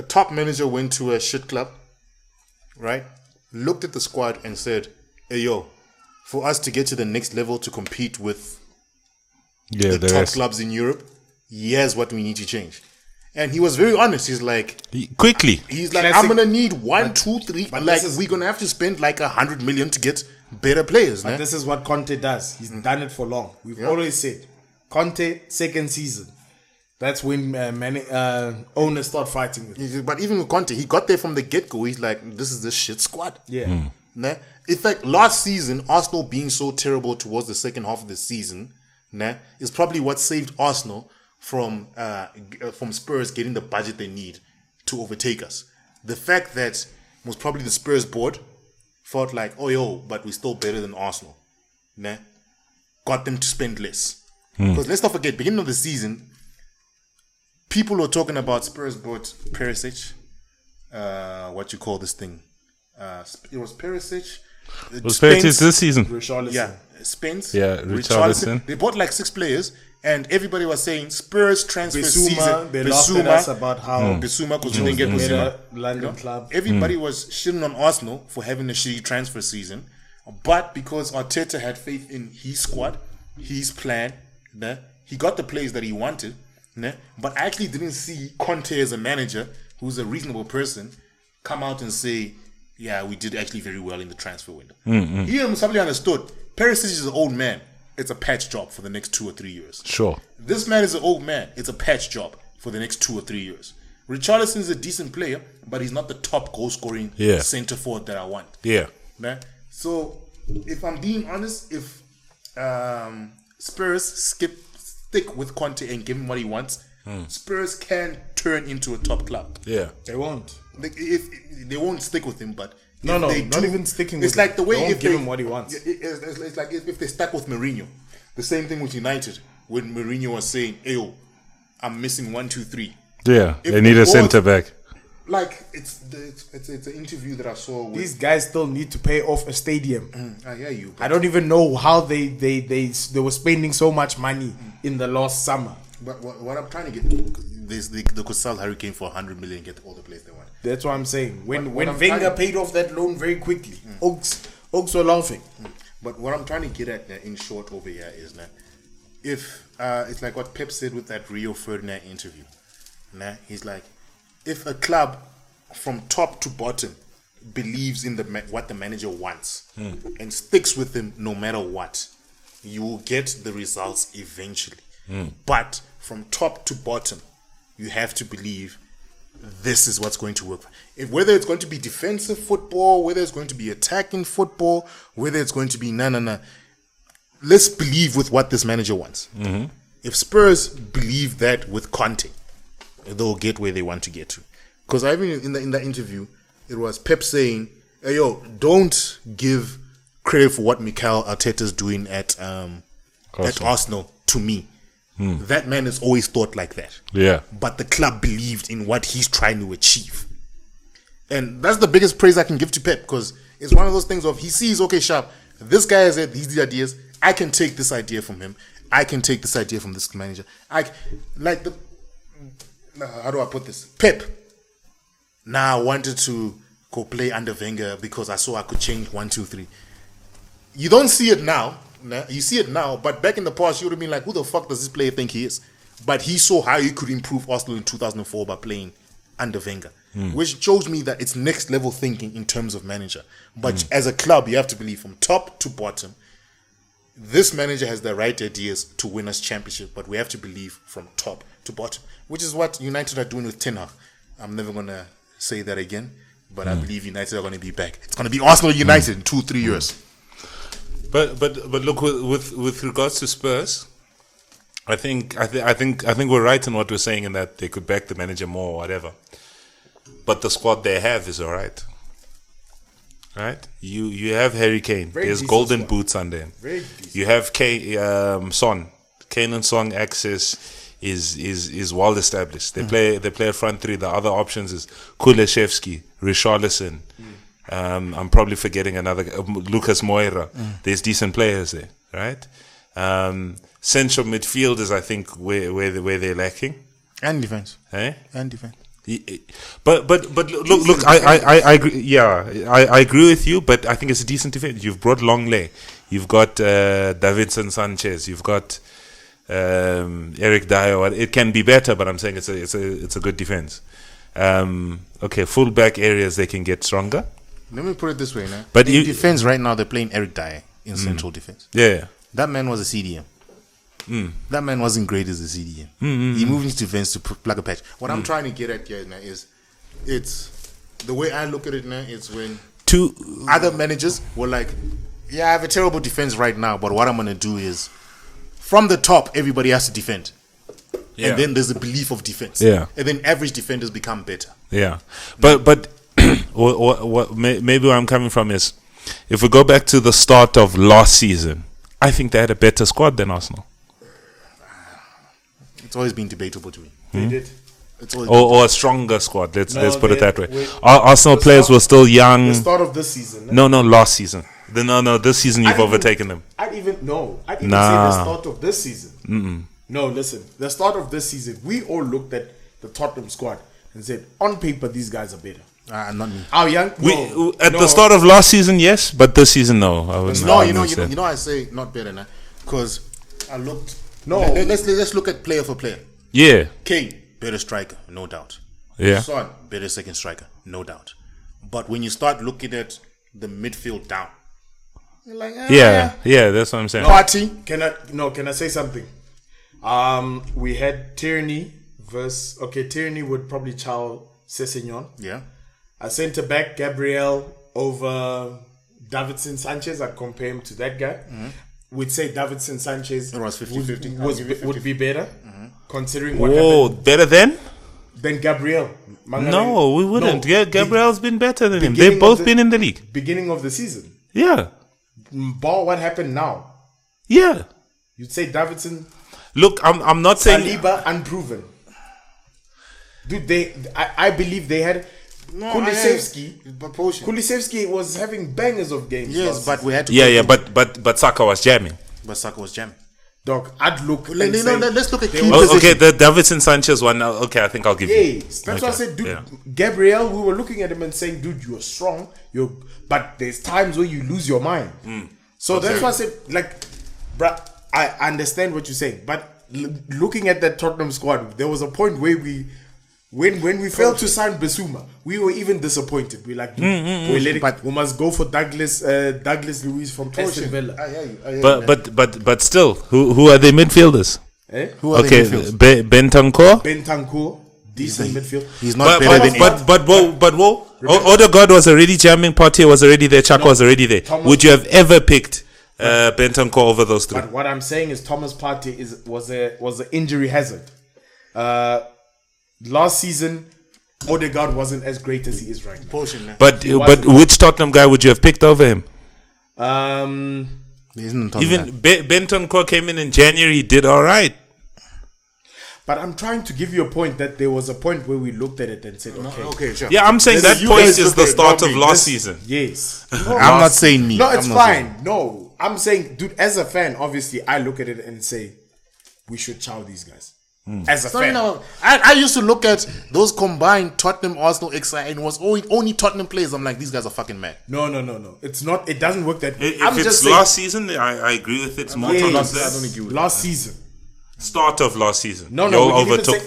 top manager went to a shit club, right? Looked at the squad and said, "Hey yo, for us to get to the next level to compete with the top clubs in Europe, here's what we need to change." And he was very honest. He's like, quickly. He's like, I'm gonna need 1, 2, 3. But like, we're gonna have to spend like 100 million to get better players. But this is what Conte does. He's done it for long. We've always said, Conte second season. That's when owners start fighting with him. But even with Conte, he got there from the get go. He's like, this is the shit squad. Yeah. Nah? In fact, last season, Arsenal being so terrible towards the second half of the season, is probably what saved Arsenal from Spurs getting the budget they need to overtake us. The fact that most probably the Spurs board felt like, oh yo, but we're still better than Arsenal, got them to spend less. Because let's not forget, beginning of the season, people were talking about Spurs bought Perisic. What you call this thing? It was Perisic. It was Perisic this season. Richarlison. Yeah, Spence. Yeah, Richarlison. They bought like 6 players, and everybody was saying Spurs transfer season. They laughed at us about how Bissouma, because we didn't get Bissouma. London club. Everybody was shitting on Arsenal for having a shitty transfer season, but because Arteta had faith in his squad, his plan, he got the players that he wanted. But I actually didn't see Conte as a manager, who's a reasonable person, come out and say, yeah, we did actually very well in the transfer window. He somebody understood. Perisic is an old man. It's a patch job for the next 2 or 3 years. Sure. This man is an old man. It's a patch job for the next 2 or 3 years. Richarlison is a decent player, but he's not the top goal-scoring center forward that I want. Yeah. Nah? So, if I'm being honest, if Spurs stick with Conte and give him what he wants, Spurs can turn into a top club. Yeah. They won't. They won't stick with him, but not even sticking. It's like the way if give him what he wants. It's like if they stuck with Mourinho. The same thing with United when Mourinho was saying, "Ayo, I'm missing 1, 2, 3." Yeah, they need a centre back. Like it's an interview that I saw. These guys still need to pay off a stadium. I hear you. I don't even know how they were spending so much money in the last summer. But what I'm trying to get, they could sell Harry Kane for 100 million, get all the players they want. That's what I'm saying. When Wenger paid off that loan very quickly, Oaks were laughing. But what I'm trying to get at in short over here is that if it's like what Pep said with that Rio Ferdinand interview. He's like, if a club from top to bottom believes in what the manager wants and sticks with him no matter what, you will get the results eventually. But from top to bottom, you have to believe this is what's going to work. Whether it's going to be defensive football, whether it's going to be attacking football, whether it's going to be let's believe with what this manager wants. If Spurs believe that with Conte, they'll get where they want to get to. Because I mean, in the interview, it was Pep saying, "Hey, yo, don't give credit for what Mikel Arteta's doing at Arsenal to me. That man has always thought like that. Yeah. But the club believed in what he's trying to achieve." And that's the biggest praise I can give to Pep, because it's one of those things of he sees, okay, sharp, this guy has these ideas. I can take this idea from him. I can take this idea from this manager. How do I put this? Pep. Now I wanted to go play under Wenger because I saw I could change 1, 2, 3. You don't see it now. You see it now, but back in the past, you would have been like, who the fuck does this player think he is? But he saw how he could improve Arsenal in 2004 by playing under Wenger, which shows me that it's next level thinking in terms of manager. But as a club, you have to believe from top to bottom, this manager has the right ideas to win us championship, but we have to believe from top to bottom, which is what United are doing with Ten Hag. I'm never going to say that again, but I believe United are going to be back. It's going to be Arsenal United in 2-3 years. But look, with regards to Spurs, I think we're right in what we're saying in that they could back the manager more or whatever. But the squad they have is alright. Right? You have Harry Kane. There's golden boots under him. You have Son. Kane and Son access is well established. They play a front three. The other options is Kuleshevsky, Richarlison. I'm probably forgetting another Lucas Moura. There's decent players there, right? Central midfielders, I think, where they're lacking. And defense. Eh? And defense. But look, I agree. Yeah, I agree with you. But I think it's a decent defense. You've brought Longley. You've got Davinson Sanchez. You've got Eric Dyer. It can be better, but I'm saying it's a good defense. Okay, fullback areas they can get stronger. Let me put it this way, now. But in defense right now, they're playing Eric Dyer in central defense. Yeah. That man was a CDM. That man wasn't great as a CDM. He moved into defense to plug a patch. What I'm trying to get at here now is, it's the way I look at it now. It's when other managers were like, "Yeah, I have a terrible defense right now, but what I'm gonna do is, from the top, everybody has to defend." Yeah. And then there's a belief of defense. Yeah. And then average defenders become better. Yeah. But maybe where I'm coming from is, if we go back to the start of last season, I think they had a better squad than Arsenal. It's always been debatable to me. They did. Or a stronger squad. Let's put it that way. Arsenal players were still young. The start of this season. No, last season. This season you've overtaken them. I'd even say the start of this season. No, listen. The start of this season, we all looked at the Tottenham squad and said, on paper, these guys are better. Not me. How young? The start of last season, yes, but this season, no. You know, I say not better now because I looked. No, let's look at player for player. Yeah. Kane, better striker, no doubt. Yeah. Son, better second striker, no doubt. But when you start looking at the midfield down, you're like, yeah, that's what I'm saying. Party. Can I say something? We had Tierney versus Tierney would probably chow Sessegnon. Yeah. A centre back, Gabriel over Davidson Sanchez. I'd compare him to that guy. We'd say Davidson Sanchez It was 50-50. would be better, considering what happened. Better than Gabriel. No, we wouldn't. No, Gabriel's been better than him. They've both been in the league. Beginning of the season. Yeah. Ball, what happened now? Yeah. You'd say Davidson. Look, I'm not saying Saliba unproven. Dude, I believe they had Kulusevski was having bangers of games. Yes, but we had to. Yeah, but Saka was jamming. But Saka was jamming. Dog, I'd look. Let's look at key okay, the Davidson Sanchez one. Okay, I think I'll give you. Yes, that's what I said, dude. Gabriel, we were looking at him and saying, dude, you're strong. But there's times where you lose your mind. So that's why I said, like, bruh, I understand what you're saying, but looking at that Tottenham squad, there was a point where when we failed to sign Bissouma, we were even disappointed. We like, we must go for Douglas Luiz from Aston Villa. But still, who are the midfielders? Who are the midfielders? Bentancur, decent midfield. He's not better than whoa. Odegaard was already jamming. Partey was already there. Chaka was already there. Would you have ever picked Bentancur over those three? But what I'm saying is Thomas Partey was an injury hazard. Last season, Odegaard wasn't as great as he is right now. But which Tottenham guy would you have picked over him? Even Bentancur came in January, did all right. But I'm trying to give you a point that there was a point where we looked at it and said, okay, sure. Yeah, I'm saying that point is the start of last season. Yes. I'm not saying me. No, it's fine. No, I'm saying, dude, as a fan, obviously, I look at it and say, we should chow these guys. As a fan. No. I used to look at those combined Tottenham, Arsenal, XI, and it was only Tottenham players. I'm like, these guys are fucking mad. No. It's not. It doesn't work that way. If it's last season, I agree with it. It's more last season. Start of last season. No.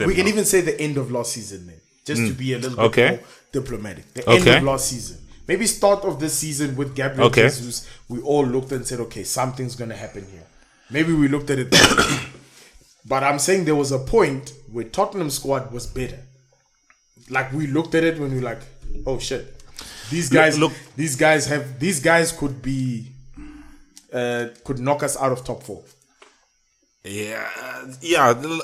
We can even say the end of last season then. Just to be a little bit more diplomatic. The end of last season. Maybe start of this season with Gabriel Jesus. We all looked and said, okay, something's going to happen here. Maybe we looked at it that way. But I'm saying there was a point where Tottenham squad was better. Like we looked at it when we were like, oh shit, these guys could knock us out of top 4. Yeah.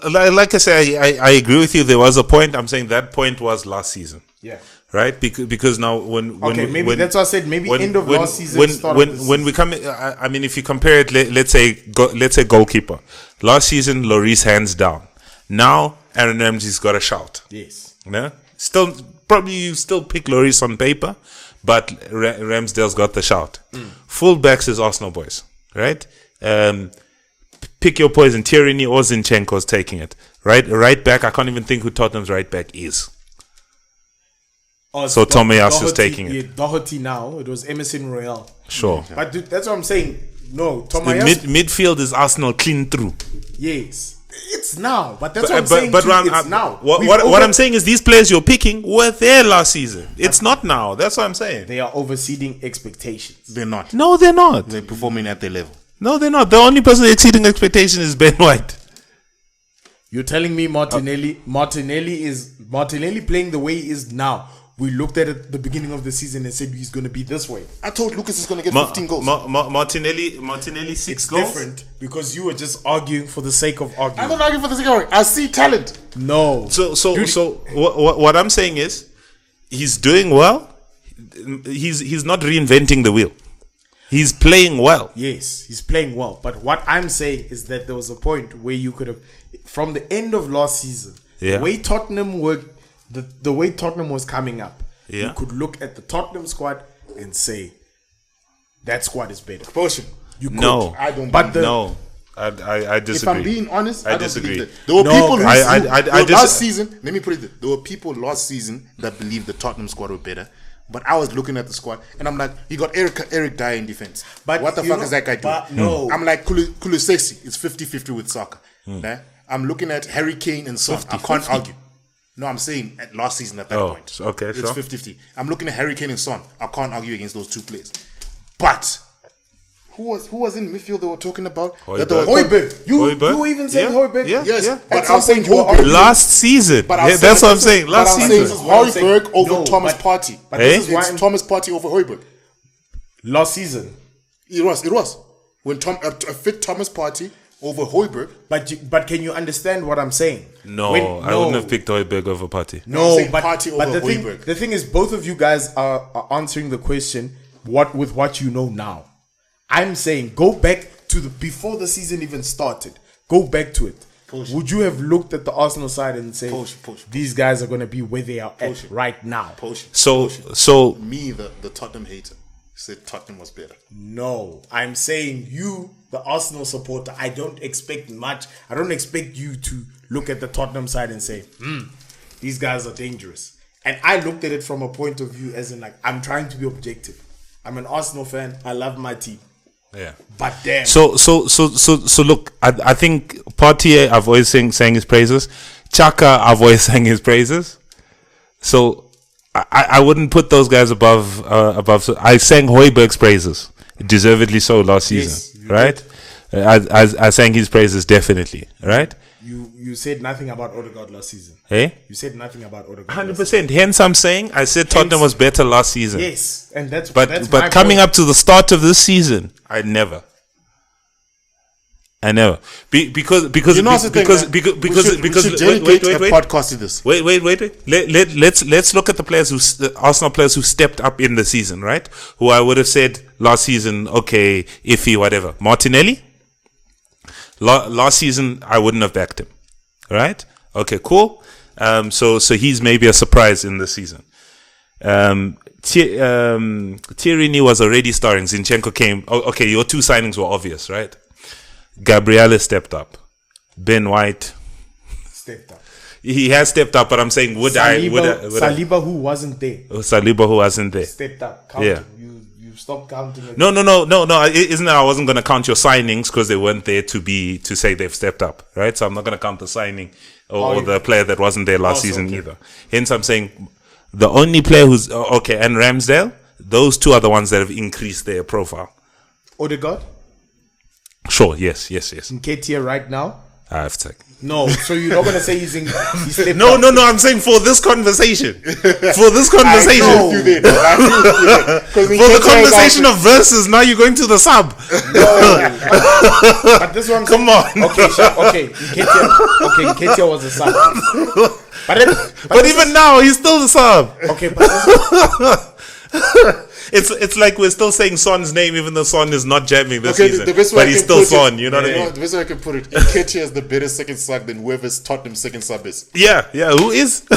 Like I say, I agree with you. There was a point. I'm saying that point was last season. Yeah. Right, because now that's what I said. Maybe end of last season. When we come, I mean, if you compare it, let's say goalkeeper. Last season, Lloris hands down. Now Aaron Ramsey's got a shout. Yes. Yeah. Still, probably you still pick Lloris on paper, but Ramsdale's got the shout. Fullbacks is Arsenal boys, right? Pick your poison. Tierney or Zinchenko's taking it. Right back. I can't even think who Tottenham's right back is. So Tomiyasu is taking it. Yeah, Doherty now. It was Emerson Royale. Sure. But dude, that's what I'm saying. No, Tomiyasu. Midfield is Arsenal clean through. Yes. It's now. But that's what I'm saying. It's now. What I'm saying is these players you're picking were there last season. It's not now. That's what I'm saying. They are exceeding expectations. They're not. No, they're not. They're performing at their level. No, they're not. The only person exceeding expectation is Ben White. You're telling me Martinelli playing the way he is now. We looked at it at the beginning of the season and said he's going to be this way. I told Lucas is going to get 15 goals. Martinelli 6 goals. It's different because you were just arguing for the sake of arguing. I'm not arguing for the sake of arguing. I see talent. No. So what I'm saying is he's doing well. He's not reinventing the wheel. He's playing well. Yes, he's playing well. But what I'm saying is that there was a point where you could have, from the end of last season, the way Tottenham worked, the way Tottenham was coming up, you could look at the Tottenham squad and say, that squad is better. Proportion. You could. No. I don't but I disagree. If I'm being honest, I don't disagree. believe that. There were people last season, let me put it this. There were people last season that believed the Tottenham squad were better. But I was looking at the squad and I'm like, you got Eric Dyer in defense. But what the fuck is that guy doing? No. I'm like, Kulusevski is 50-50 with Saka. I'm looking at Harry Kane and Son. I can't argue. No, I'm saying at last season at that point. Okay, it's sure. 50-50. I'm looking at Harry Kane and Son. I can't argue against those two players. But who was in midfield they were talking about? Højbjerg. You even said Højbjerg? Yes. But I'm saying Højbjerg. Last season. That's what I'm saying. Last season. Højbjerg over Thomas Partey. But this is why it's Thomas Partey over Højbjerg. Last season. It was. When a fit Thomas Partey over Højbjerg. But can you understand what I'm saying? No, I wouldn't have picked Højbjerg over Partey. No, but Partey over Højbjerg. The thing is, both of you guys are answering the question with what you know now. I'm saying go back to before the season even started. Go back to it. Would you have looked at the Arsenal side and say these guys are going to be where they are at right now? So me, the Tottenham hater, said Tottenham was better. No, I'm saying you, the Arsenal supporter, I don't expect much. I don't expect you to look at the Tottenham side and say, these guys are dangerous. And I looked at it from a point of view as in like, I'm trying to be objective. I'm an Arsenal fan. I love my team. Yeah. But damn. So look, I think Partey, I've always sang his praises. Chaka, I've always sang his praises. So I wouldn't put those guys above. I sang Højbjerg's praises, deservedly so last season, right? I sang his praises definitely, right? You said nothing about Odegaard last season. Hey? You said nothing about Odegaard. 100%. Hence, I'm saying I said Tottenham was better last season. Yes, and that's but coming up to the start of this season, I never. Because you know we should dedicate a podcast to this. Wait. Let's look at the Arsenal players who stepped up in the season, right? Who I would have said last season, okay, iffy, whatever. Martinelli. Last season, I wouldn't have backed him, right? Okay, cool. So he's maybe a surprise in this season. Tierney was already starring. Zinchenko came. Okay, your two signings were obvious, right? Gabriel stepped up. Ben White stepped up. He has stepped up, but I'm saying, Saliba, who wasn't there. Saliba, who wasn't there, stepped up. Yeah. You stopped counting. No. Isn't it? I wasn't going to count your signings because they weren't there to say they've stepped up, right? So I'm not going to count the signing or the player that wasn't there last season either. Hence, I'm saying the only player who's okay, and Ramsdale. Those two are the ones that have increased their profile. Odegaard. Sure. Yes. Nketiah right now. I have to. No, so you're not gonna say he's stepped No. up. I'm saying for this conversation. For the conversation of verses, now you're going to the sub. No. But this one. Come on. Okay. Nketiah was a sub. But even now, he's still the sub. Okay, but it's like we're still saying Son's name even though Son is not jamming this season. But he's still Son, you know what I mean? The best way I can put it, Nketiah is the better second sub than whoever's Tottenham's second sub is. Yeah, who is?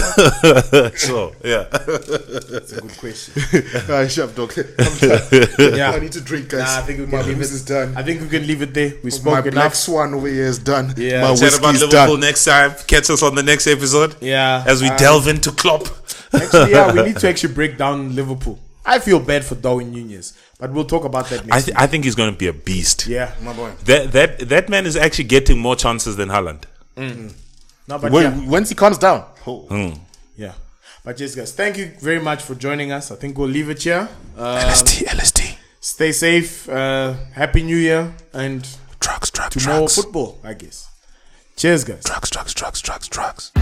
So, yeah. That's a good question. Shut up, dog. I need to drink, guys. I think we can leave it done. I think we can leave it there. We spoke my enough. black swan over here is done. Yeah. My Chat about whiskey's Liverpool done. next time. Catch us on the next episode. Yeah. As we delve into Klopp. Actually, we need to actually break down Liverpool. I feel bad for Darwin Núñez, but we'll talk about that next week. I think he's going to be a beast. Yeah, my boy. That man is actually getting more chances than Haaland. No, but once he calms down. Yeah. But yes, guys, thank you very much for joining us. I think we'll leave it here. LSD. Stay safe. Happy New Year. And drugs. More football, I guess. Cheers, guys. Drugs.